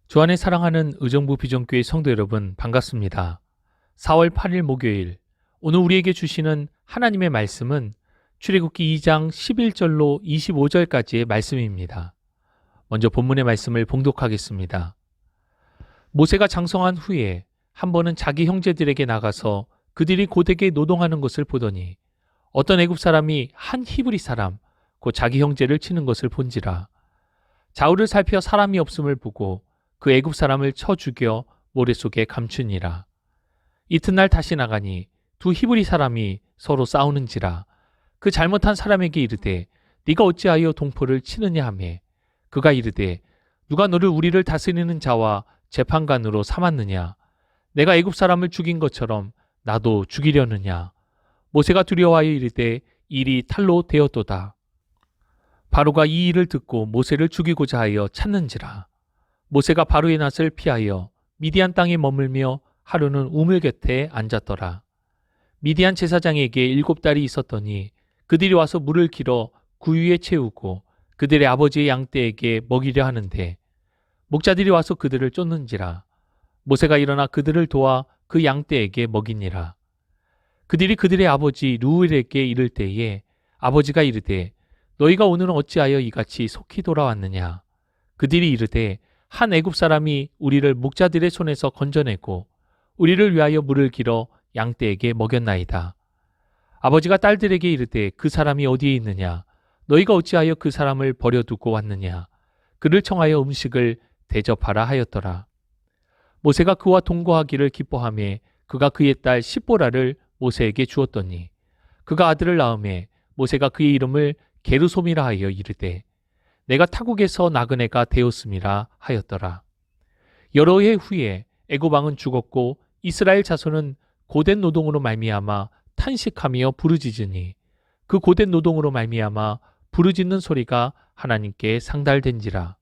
주 안에 사랑하는 의정부 비전교회 성도 여러분 반갑습니다. 4월 8일 목요일, 오늘 우리에게 주시는 하나님의 말씀은 출애굽기 2장 11절로 25절까지의 말씀입니다. 먼저 본문의 말씀을 봉독하겠습니다. 모세가 장성한 후에 한 번은 자기 형제들에게 나가서 그들이 고되게 노동하는 것을 보더니 어떤 애굽 사람이 한 히브리 사람 곧 자기 형제를 치는 것을 본지라. 좌우를 살펴 사람이 없음을 보고 그 애굽 사람을 쳐 죽여 모래 속에 감추니라. 이튿날 다시 나가니 두 히브리 사람이 서로 싸우는지라. 그 잘못한 사람에게 이르되 네가 어찌하여 동포를 치느냐 하매 그가 이르되 누가 너를 우리를 다스리는 자와 재판관으로 삼았느냐. 내가 애굽 사람을 죽인 것처럼 나도 죽이려느냐. 모세가 두려워하여 이르되 일이 탈로 되었도다. 바로가 이 일을 듣고 모세를 죽이고자 하여 찾는지라. 모세가 바로의 낯을 피하여 미디안 땅에 머물며 하루는 우물 곁에 앉았더라. 미디안 제사장에게 7달이 있었더니 그들이 와서 물을 길어 구유에 채우고 그들의 아버지의 양떼에게 먹이려 하는데 목자들이 와서 그들을 쫓는지라. 모세가 일어나 그들을 도와 그 양떼에게 먹이니라. 그들이 그들의 아버지 루엘에게 이를 때에 아버지가 이르되 너희가 오늘은 어찌하여 이같이 속히 돌아왔느냐. 그들이 이르되 한 애굽 사람이 우리를 목자들의 손에서 건져내고 우리를 위하여 물을 길어 양떼에게 먹였나이다. 아버지가 딸들에게 이르되 그 사람이 어디에 있느냐. 너희가 어찌하여 그 사람을 버려두고 왔느냐. 그를 청하여 음식을 대접하라 하였더라. 모세가 그와 동거하기를 기뻐하며 그가 그의 딸 십보라를 모세에게 주었더니 그가 아들을 낳음에 모세가 그의 이름을 게르솜이라 하여 이르되 내가 타국에서 낳은 애가 되었음이라 하였더라. 여러 해 후에 애굽 왕은 죽었고 이스라엘 자손은 고된 노동으로 말미암아 탄식하며 부르짖으니 그 고된 노동으로 말미암아 부르짖는 소리가 하나님께 상달된지라.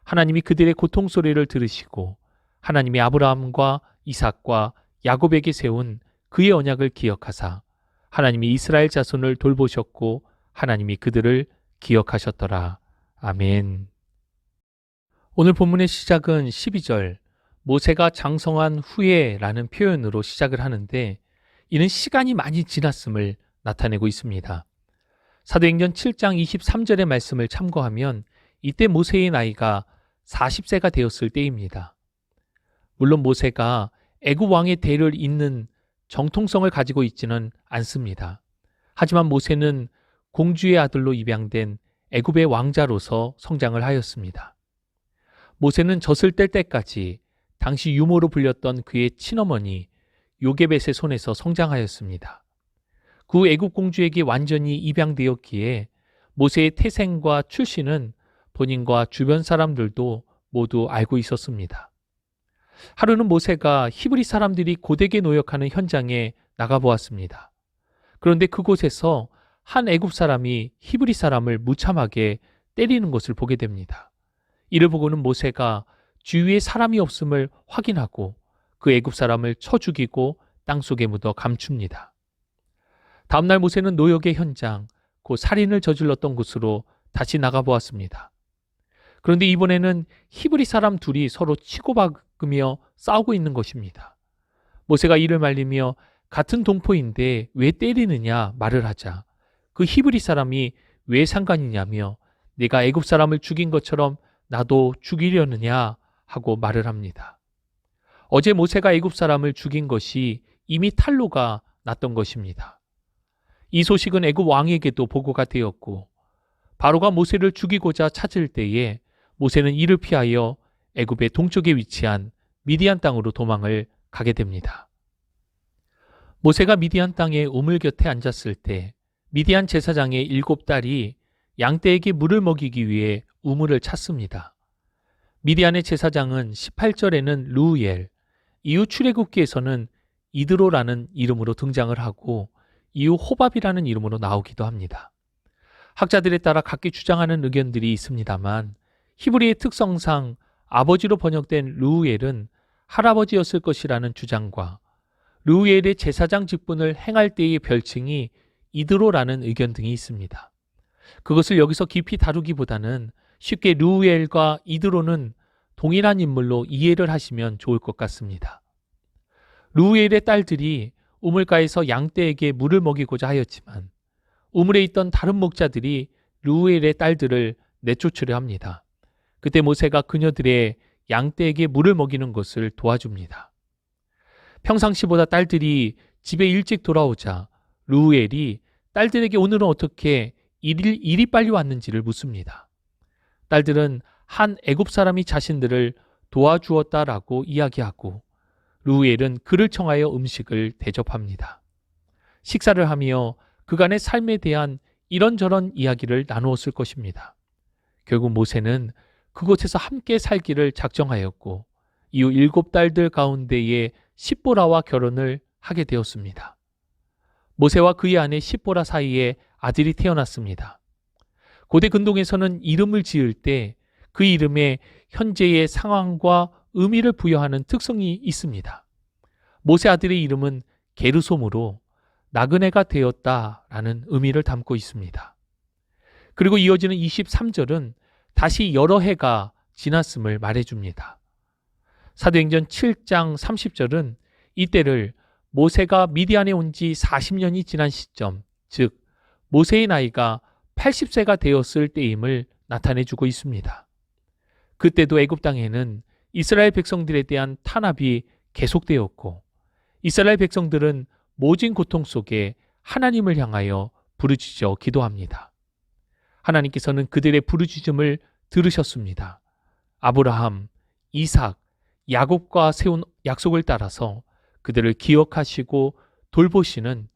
하나님이 그들의 고통 소리를 들으시고 하나님이 아브라함과 이삭과 야곱에게 세운 그의 언약을 기억하사 하나님이 이스라엘 자손을 돌보셨고 하나님이 그들을 기억하셨더라. 아멘. 오늘 본문의 시작은 12절 모세가 장성한 후에 라는 표현으로 시작을 하는데 이는 시간이 많이 지났음을 나타내고 있습니다. 사도행전 7장 23절의 말씀을 참고하면 이때 모세의 나이가 40세가 되었을 때입니다. 물론 모세가 애굽 왕의 대를 잇는 정통성을 가지고 있지는 않습니다. 하지만 모세는 공주의 아들로 입양된 애굽의 왕자로서 성장을 하였습니다. 모세는 젖을 뗄 때까지 당시 유모로 불렸던 그의 친어머니 요게벳의 손에서 성장하였습니다. 그 애굽 공주에게 완전히 입양되었기에 모세의 태생과 출신은 본인과 주변 사람들도 모두 알고 있었습니다. 하루는 모세가 히브리 사람들이 고되게 노역하는 현장에 나가보았습니다. 그런데 그곳에서 한 애굽 사람이 히브리 사람을 무참하게 때리는 것을 보게 됩니다. 이를 보고는 모세가 주위에 사람이 없음을 확인하고 그 애굽 사람을 쳐 죽이고 땅속에 묻어 감춥니다. 다음날 모세는 노역의 현장, 곧 살인을 저질렀던 곳으로 다시 나가보았습니다. 그런데 이번에는 히브리 사람 둘이 서로 치고받으며 싸우고 있는 것입니다. 모세가 이를 말리며 같은 동포인데 왜 때리느냐 말을 하자 그 히브리 사람이 왜 상관이냐며 내가 애굽 사람을 죽인 것처럼 나도 죽이려느냐 하고 말을 합니다. 어제 모세가 애굽 사람을 죽인 것이 이미 탈로가 났던 것입니다. 이 소식은 애굽 왕에게도 보고가 되었고 바로가 모세를 죽이고자 찾을 때에 모세는 이를 피하여 애굽의 동쪽에 위치한 미디안 땅으로 도망을 가게 됩니다. 모세가 미디안 땅의 우물 곁에 앉았을 때 미디안 제사장의 7딸이 양떼에게 물을 먹이기 위해 우물을 찾습니다. 미디안의 제사장은 18절에는 루우엘, 이후 출애굽기에서는 이드로라는 이름으로 등장을 하고 이후 호밥이라는 이름으로 나오기도 합니다. 학자들에 따라 각기 주장하는 의견들이 있습니다만 히브리의 특성상 아버지로 번역된 루우엘은 할아버지였을 것이라는 주장과 루우엘의 제사장 직분을 행할 때의 별칭이 이드로라는 의견 등이 있습니다. 그것을 여기서 깊이 다루기보다는 쉽게 루우엘과 이드로는 동일한 인물로 이해를 하시면 좋을 것 같습니다. 르우엘의 딸들이 우물가에서 양떼에게 물을 먹이고자 하였지만 우물에 있던 다른 목자들이 르우엘의 딸들을 내쫓으려 합니다. 그때 모세가 그녀들의 양떼에게 물을 먹이는 것을 도와줍니다. 평상시보다 딸들이 집에 일찍 돌아오자 르우엘이 딸들에게 오늘은 어떻게 일이 빨리 왔는지를 묻습니다. 딸들은 한 애굽 사람이 자신들을 도와주었다라고 이야기하고 르우엘은 그를 청하여 음식을 대접합니다. 식사를 하며 그간의 삶에 대한 이런저런 이야기를 나누었을 것입니다. 결국 모세는 그곳에서 함께 살기를 작정하였고 이후 7딸들 가운데의 십보라와 결혼을 하게 되었습니다. 모세와 그의 아내 십보라 사이에 아들이 태어났습니다. 고대 근동에서는 이름을 지을 때 그 이름에 현재의 상황과 의미를 부여하는 특성이 있습니다. 모세 아들의 이름은 게르솜으로 나그네가 되었다라는 의미를 담고 있습니다. 그리고 이어지는 23절은 다시 여러 해가 지났음을 말해줍니다. 사도행전 7장 30절은 이때를 모세가 미디안에 온 지 40년이 지난 시점, 즉 모세의 나이가 80세가 되었을 때임을 나타내주고 있습니다. 그때도 애굽 땅에는 이스라엘 백성들에 대한 탄압이 계속되었고 이스라엘 백성들은 모진 고통 속에 하나님을 향하여 부르짖어 기도합니다. 하나님께서는 그들의 부르짖음을 들으셨습니다. 아브라함, 이삭, 야곱과 세운 약속을 따라서 그들을 기억하시고 돌보시는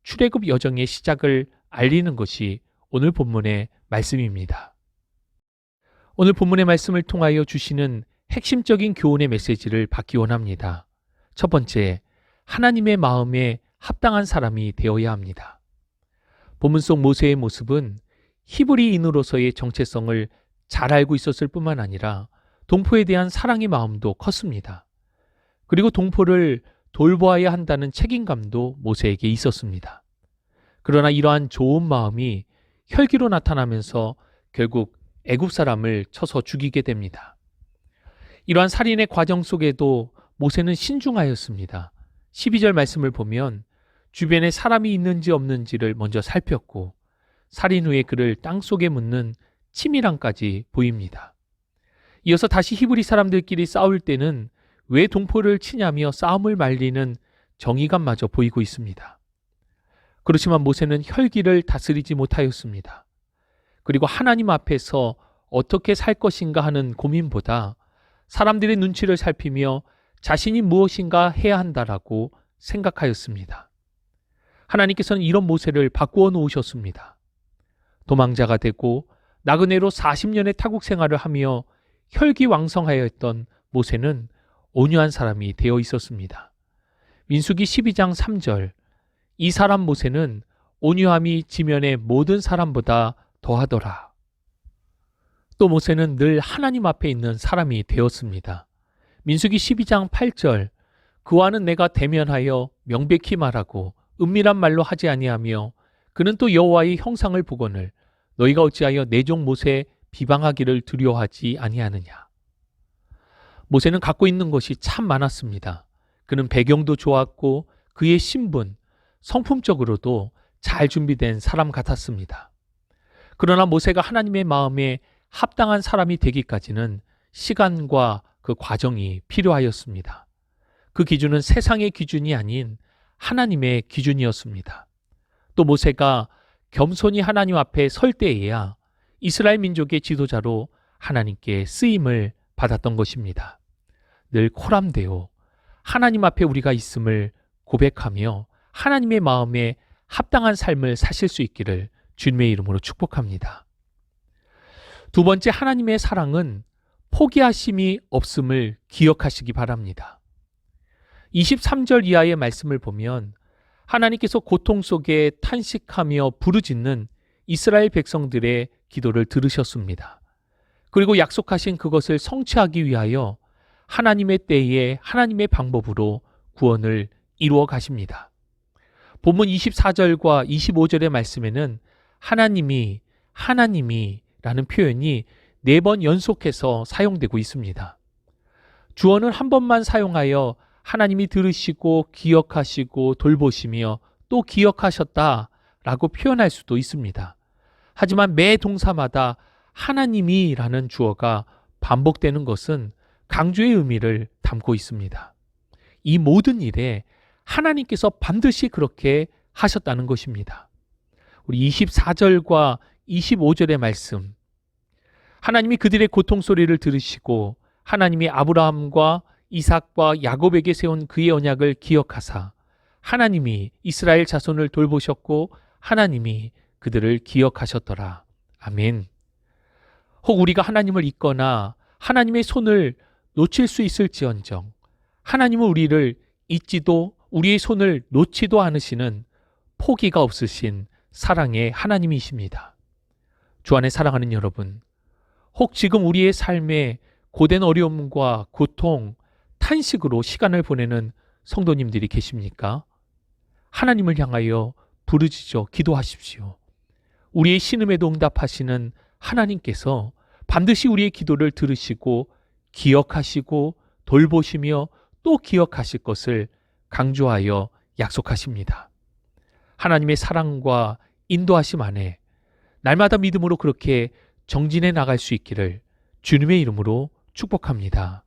출애굽 여정의 시작을 알리는 것이 오늘 본문의 말씀입니다. 오늘 본문의 말씀을 통하여 주시는 핵심적인 교훈의 메시지를 받기 원합니다. 첫 번째, 하나님의 마음에 합당한 사람이 되어야 합니다. 본문 속 모세의 모습은 히브리인으로서의 정체성을 잘 알고 있었을 뿐만 아니라 동포에 대한 사랑의 마음도 컸습니다. 그리고 동포를 돌보아야 한다는 책임감도 모세에게 있었습니다. 그러나 이러한 좋은 마음이 혈기로 나타나면서 결국 애굽 사람을 쳐서 죽이게 됩니다. 이러한 살인의 과정 속에도 모세는 신중하였습니다. 12절 말씀을 보면 주변에 사람이 있는지 없는지를 먼저 살폈고 살인 후에 그를 땅속에 묻는 치밀함까지 보입니다. 이어서 다시 히브리 사람들끼리 싸울 때는 왜 동포를 치냐며 싸움을 말리는 정의감마저 보이고 있습니다. 그렇지만 모세는 혈기를 다스리지 못하였습니다. 그리고 하나님 앞에서 어떻게 살 것인가 하는 고민보다 사람들의 눈치를 살피며 자신이 무엇인가 해야 한다라고 생각하였습니다. 하나님께서는 이런 모세를 바꾸어 놓으셨습니다. 도망자가 되고 나그네로 40년의 타국 생활을 하며 혈기왕성하였던 모세는 온유한 사람이 되어 있었습니다. 민수기 12장 3절, 이 사람 모세는 온유함이 지면의 모든 사람보다 더하더라. 또 모세는 늘 하나님 앞에 있는 사람이 되었습니다. 민수기 12장 8절, 그와는 내가 대면하여 명백히 말하고 은밀한 말로 하지 아니하며 그는 또 여호와의 형상을 보거늘 너희가 어찌하여 내 종 모세 비방하기를 두려워하지 아니하느냐. 모세는 갖고 있는 것이 참 많았습니다. 그는 배경도 좋았고 그의 신분, 성품적으로도 잘 준비된 사람 같았습니다. 그러나 모세가 하나님의 마음에 합당한 사람이 되기까지는 시간과 그 과정이 필요하였습니다. 그 기준은 세상의 기준이 아닌 하나님의 기준이었습니다. 또 모세가 겸손히 하나님 앞에 설 때에야 이스라엘 민족의 지도자로 하나님께 쓰임을 받았던 것입니다. 늘 코람되어 하나님 앞에 우리가 있음을 고백하며 하나님의 마음에 합당한 삶을 사실 수 있기를 주님의 이름으로 축복합니다. 두 번째, 하나님의 사랑은 포기하심이 없음을 기억하시기 바랍니다. 23절 이하의 말씀을 보면 하나님께서 고통 속에 탄식하며 부르짖는 이스라엘 백성들의 기도를 들으셨습니다. 그리고 약속하신 그것을 성취하기 위하여 하나님의 때에 하나님의 방법으로 구원을 이루어 가십니다. 본문 24절과 25절의 말씀에는 하나님이 라는 표현이 4번 연속해서 사용되고 있습니다. 주어는 한 번만 사용하여 하나님이 들으시고 기억하시고 돌보시며 또 기억하셨다라고 표현할 수도 있습니다. 하지만 매 동사마다 하나님이라는 주어가 반복되는 것은 강조의 의미를 담고 있습니다. 이 모든 일에 하나님께서 반드시 그렇게 하셨다는 것입니다. 우리 24절과 25절의 말씀, 하나님이 그들의 고통 소리를 들으시고 하나님이 아브라함과 이삭과 야곱에게 세운 그의 언약을 기억하사 하나님이 이스라엘 자손을 돌보셨고 하나님이 그들을 기억하셨더라. 아멘. 혹 우리가 하나님을 잊거나 하나님의 손을 놓칠 수 있을지언정 하나님은 우리를 잊지도 우리의 손을 놓지도 않으시는 포기가 없으신 사랑의 하나님이십니다. 주 안에 사랑하는 여러분, 혹 지금 우리의 삶에 고된 어려움과 고통, 탄식으로 시간을 보내는 성도님들이 계십니까? 하나님을 향하여 부르짖어 기도하십시오. 우리의 신음에도 응답하시는 하나님께서 반드시 우리의 기도를 들으시고 기억하시고 돌보시며 또 기억하실 것을 강조하여 약속하십니다. 하나님의 사랑과 인도하심 안에 날마다 믿음으로 그렇게 정진해 나갈 수 있기를 주님의 이름으로 축복합니다.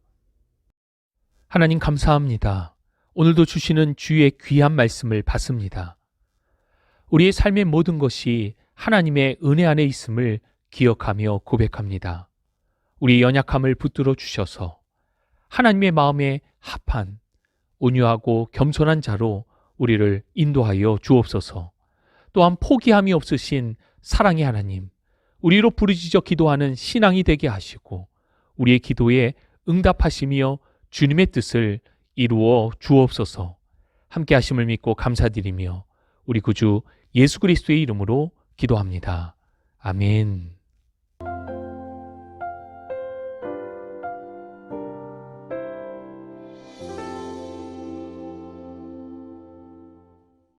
하나님 감사합니다. 오늘도 주시는 주의 귀한 말씀을 받습니다. 우리의 삶의 모든 것이 하나님의 은혜 안에 있음을 기억하며 고백합니다. 우리의 연약함을 붙들어 주셔서 하나님의 마음에 합한 온유하고 겸손한 자로 우리를 인도하여 주옵소서. 또한 포기함이 없으신 사랑의 하나님, 우리로 부르짖어 기도하는 신앙이 되게 하시고 우리의 기도에 응답하시며 주님의 뜻을 이루어 주옵소서. 함께 하심을 믿고 감사드리며 우리 구주 예수 그리스도의 이름으로 기도합니다. 아멘.